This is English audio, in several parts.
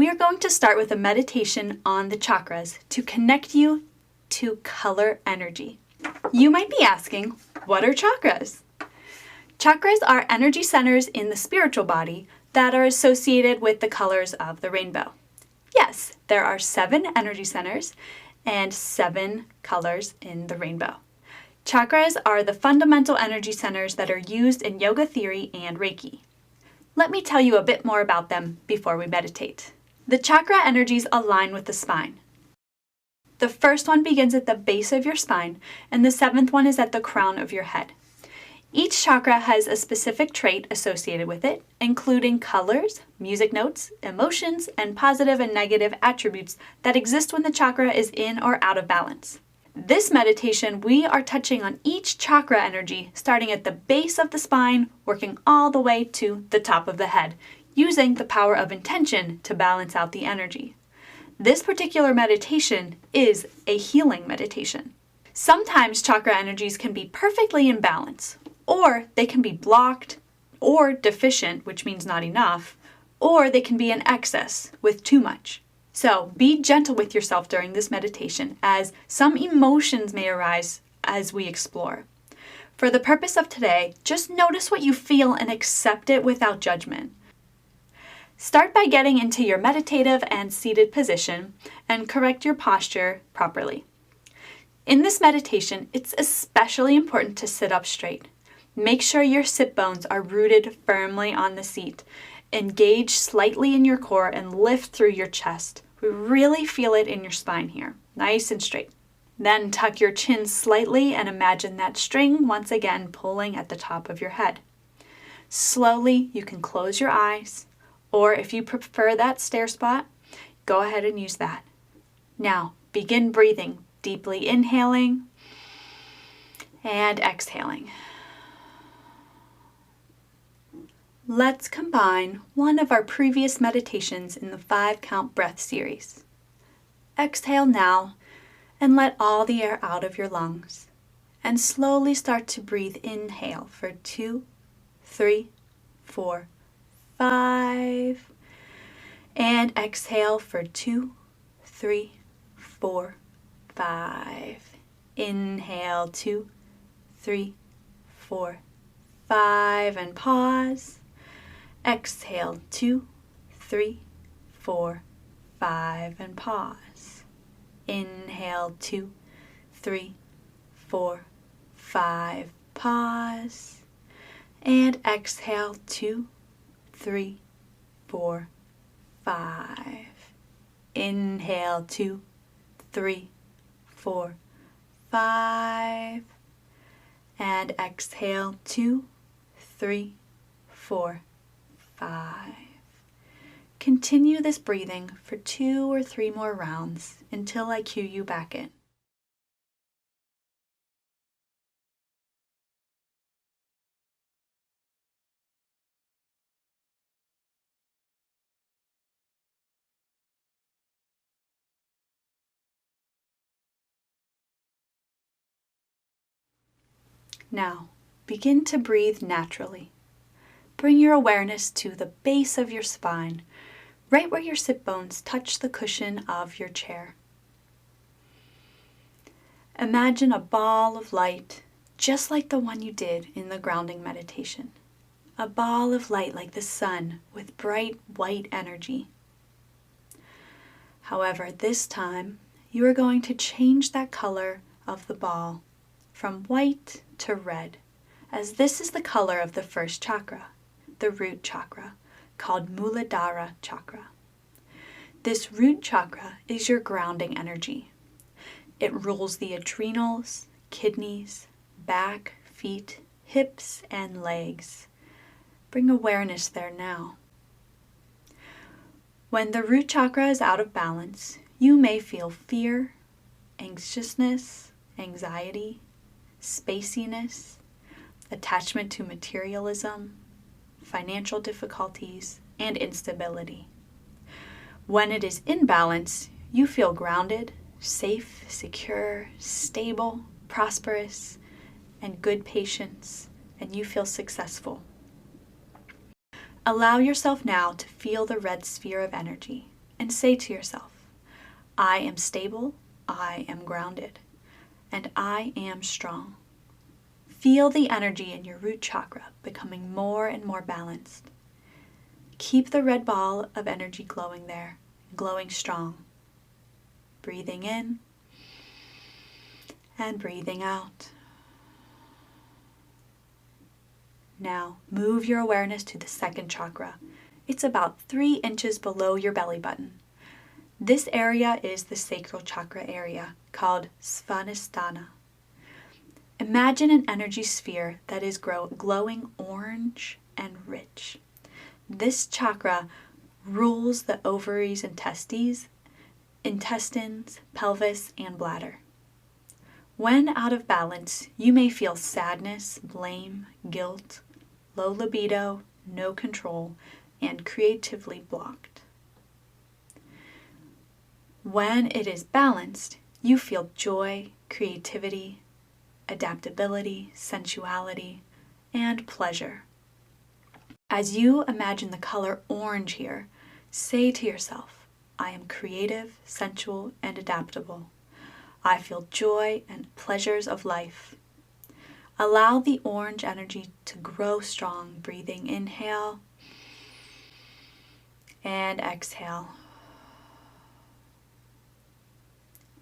We are going to start with a meditation on the chakras to connect you to color energy. You might be asking, what are chakras? Chakras are energy centers in the spiritual body that are associated with the colors of the rainbow. Yes, there are 7 energy centers and 7 colors in the rainbow. Chakras are the fundamental energy centers that are used in yoga theory and Reiki. Let me tell you a bit more about them before we meditate. The chakra energies align with the spine. The first one begins at the base of your spine, and the 7th one is at the crown of your head. Each chakra has a specific trait associated with it, including colors, music notes, emotions, and positive and negative attributes that exist when the chakra is in or out of balance. This meditation, we are touching on each chakra energy, starting at the base of the spine, working all the way to the top of the head, using the power of intention to balance out the energy. This particular meditation is a healing meditation. Sometimes chakra energies can be perfectly in balance, or they can be blocked or deficient, which means not enough, or they can be in excess with too much. So be gentle with yourself during this meditation, as some emotions may arise as we explore. For the purpose of today, just notice what you feel and accept it without judgment. Start by getting into your meditative and seated position and correct your posture properly. In this meditation, it's especially important to sit up straight. Make sure your sit bones are rooted firmly on the seat. Engage slightly in your core and lift through your chest. We really feel it in your spine here, nice and straight. Then tuck your chin slightly and imagine that string once again pulling at the top of your head. Slowly, you can close your eyes, or if you prefer that stare spot, go ahead and use that. Now, begin breathing, deeply inhaling and exhaling. Let's combine one of our previous meditations in the 5-count breath series. Exhale now and let all the air out of your lungs. And slowly start to breathe. Inhale for 2, 3, 4, 5. And exhale for 2, 3, 4, 5. Inhale 2, 3, 4, 5. And pause. Exhale 2, 3, 4, 5 and pause. Inhale 2, 3, 4, 5, pause. And exhale 2, 3, 4, 5. Inhale 2, 3, 4, 5. And exhale 2, 3, 4, 5. Continue this breathing for 2 or 3 more rounds until I cue you back in. Now, begin to breathe naturally. Bring your awareness to the base of your spine, right where your sit bones touch the cushion of your chair. Imagine a ball of light, just like the one you did in the grounding meditation. A ball of light like the sun with bright white energy. However, this time you are going to change that color of the ball from white to red, as this is the color of the first chakra, the root chakra, called Muladhara chakra. This root chakra is your grounding energy. It rules the adrenals, kidneys, back, feet, hips, and legs. Bring awareness there now. When the root chakra is out of balance, you may feel fear, anxiousness, anxiety, spaciness, attachment to materialism, financial difficulties, and instability. When it is in balance, you feel grounded, safe, secure, stable, prosperous, and good patience, and you feel successful. Allow yourself now to feel the red sphere of energy and say to yourself, I am stable, I am grounded, and I am strong. Feel the energy in your root chakra becoming more and more balanced. Keep the red ball of energy glowing there, glowing strong. Breathing in and breathing out. Now, move your awareness to the second chakra. It's about 3 inches below your belly button. This area is the sacral chakra area, called Svanistana. Imagine an energy sphere that is glowing orange and rich. This chakra rules the ovaries and testes, intestines, pelvis, and bladder. When out of balance, you may feel sadness, blame, guilt, low libido, no control, and creatively blocked. When it is balanced, you feel joy, creativity, adaptability, sensuality, and pleasure. As you imagine the color orange here, say to yourself, I am creative, sensual, and adaptable. I feel joy and pleasures of life. Allow the orange energy to grow strong, breathing inhale and exhale.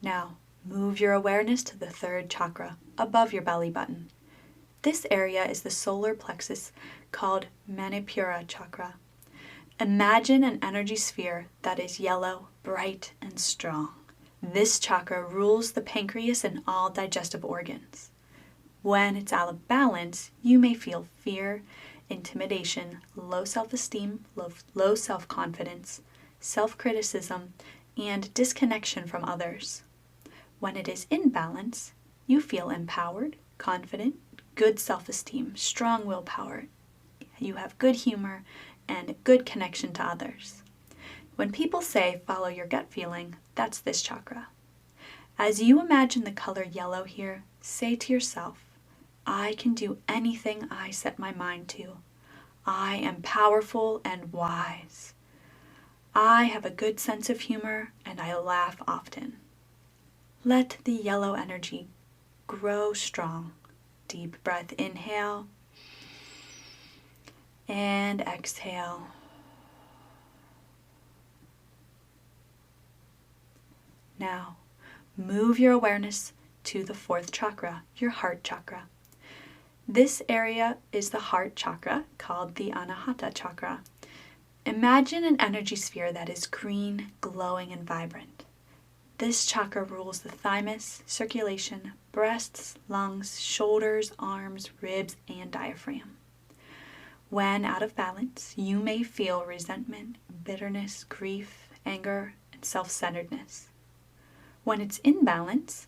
Now, move your awareness to the third chakra, above your belly button. This area is the solar plexus called Manipura chakra. Imagine an energy sphere that is yellow, bright, and strong. This chakra rules the pancreas and all digestive organs. When it's out of balance, you may feel fear, intimidation, low self-esteem, low self-confidence, self-criticism, and disconnection from others. When it is in balance, you feel empowered, confident, good self-esteem, strong willpower. You have good humor and good connection to others. When people say follow your gut feeling, that's this chakra. As you imagine the color yellow here, say to yourself, I can do anything I set my mind to. I am powerful and wise. I have a good sense of humor and I laugh often. Let the yellow energy grow strong. Deep breath, inhale and exhale. Now, move your awareness to the fourth chakra, your heart chakra. This area is the heart chakra, called the Anahata chakra. Imagine an energy sphere that is green, glowing, and vibrant. This chakra rules the thymus, circulation, breasts, lungs, shoulders, arms, ribs, and diaphragm. When out of balance, you may feel resentment, bitterness, grief, anger, and self-centeredness. When it's in balance,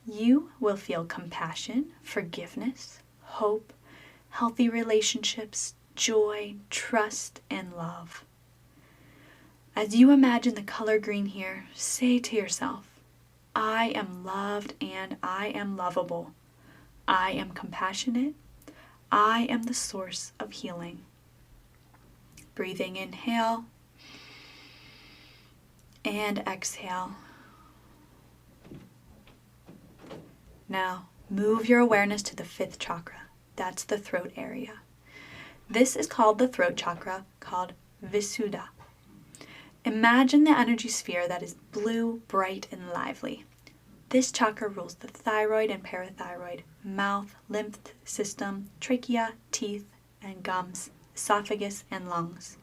you will feel compassion, forgiveness, hope, healthy relationships, joy, trust, and love. As you imagine the color green here, say to yourself, I am loved and I am lovable. I am compassionate. I am the source of healing. Breathing inhale and exhale. Now, move your awareness to the fifth chakra. That's the throat area. This is called the throat chakra, called Visuddha. Imagine the energy sphere that is blue, bright, and lively. This chakra rules the thyroid and parathyroid, mouth, lymph system, trachea, teeth, and gums, esophagus, and lungs.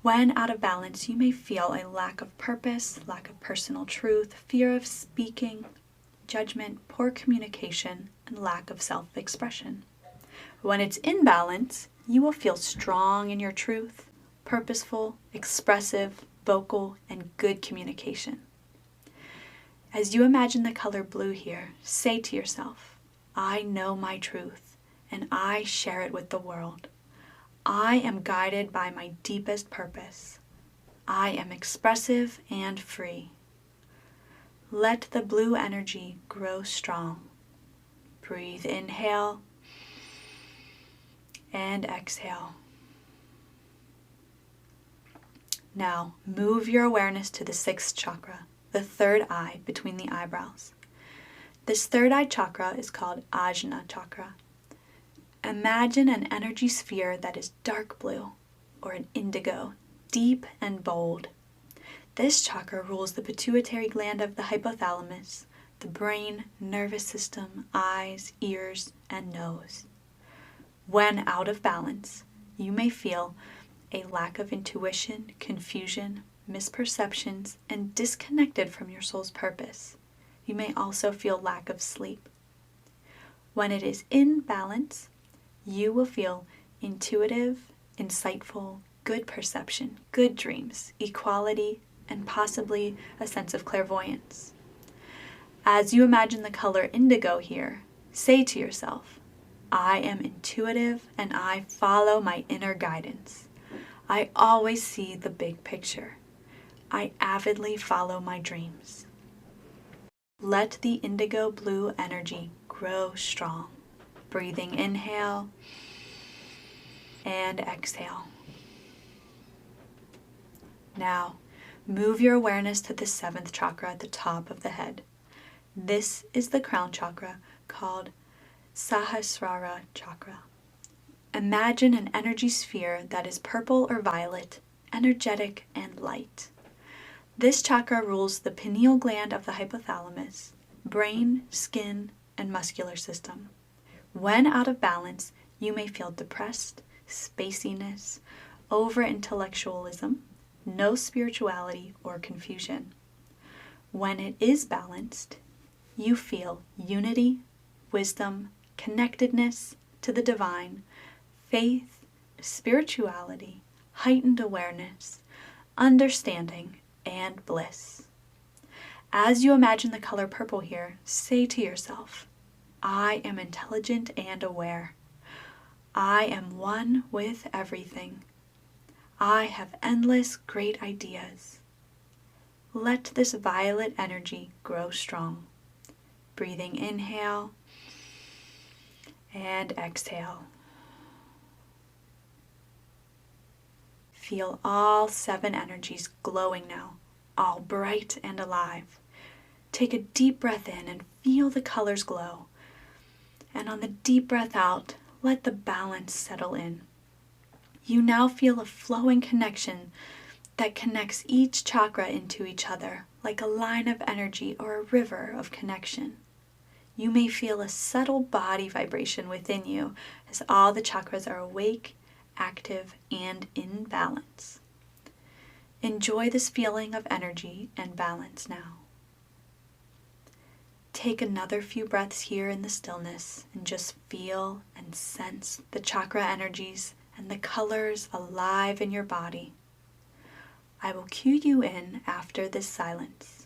When out of balance, you may feel a lack of purpose, lack of personal truth, fear of speaking, judgment, poor communication, and lack of self-expression. When it's in balance, you will feel strong in your truth, purposeful, expressive, vocal, and good communication. As you imagine the color blue here, say to yourself, I know my truth, and I share it with the world. I am guided by my deepest purpose. I am expressive and free. Let the blue energy grow strong. Breathe, inhale, and exhale. Now, move your awareness to the sixth chakra, the third eye between the eyebrows. This third eye chakra is called Ajna chakra. Imagine an energy sphere that is dark blue or an indigo, deep and bold. This chakra rules the pituitary gland of the hypothalamus, the brain, nervous system, eyes, ears, and nose. When out of balance, you may feel a lack of intuition, confusion, misperceptions, and disconnected from your soul's purpose. You may also feel lack of sleep. When it is in balance, you will feel intuitive, insightful, good perception, good dreams, equality, and possibly a sense of clairvoyance. As you imagine the color indigo here, say to yourself, I am intuitive and I follow my inner guidance. I always see the big picture. I avidly follow my dreams. Let the indigo blue energy grow strong. Breathing inhale and exhale. Now, move your awareness to the seventh chakra at the top of the head. This is the crown chakra called Sahasrara chakra. Imagine an energy sphere that is purple or violet, energetic and light. This chakra rules the pineal gland of the hypothalamus, brain, skin, and muscular system. When out of balance, you may feel depressed, spaciness, over-intellectualism, no spirituality, or confusion. When it is balanced, you feel unity, wisdom, connectedness to the divine, faith, spirituality, heightened awareness, understanding, and bliss. As you imagine the color purple here, say to yourself, I am intelligent and aware. I am one with everything. I have endless great ideas. Let this violet energy grow strong. Breathing inhale and exhale. Feel all seven energies glowing now, all bright and alive. Take a deep breath in and feel the colors glow. And on the deep breath out, let the balance settle in. You now feel a flowing connection that connects each chakra into each other, like a line of energy or a river of connection. You may feel a subtle body vibration within you as all the chakras are awake, active, and in balance. Enjoy this feeling of energy and balance now. Take another few breaths here in the stillness and just feel and sense the chakra energies and the colors alive in your body. I will cue you in after this silence.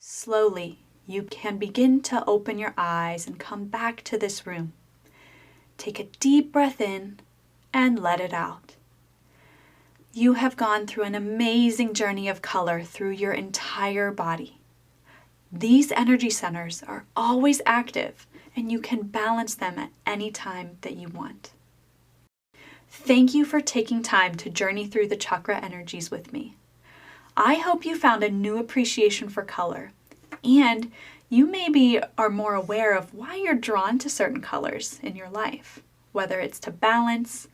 Slowly, you can begin to open your eyes and come back to this room. Take a deep breath in and let it out. You have gone through an amazing journey of color through your entire body. These energy centers are always active, and you can balance them at any time that you want. Thank you for taking time to journey through the chakra energies with me. I hope you found a new appreciation for color, and you maybe are more aware of why you're drawn to certain colors in your life, whether it's to balance,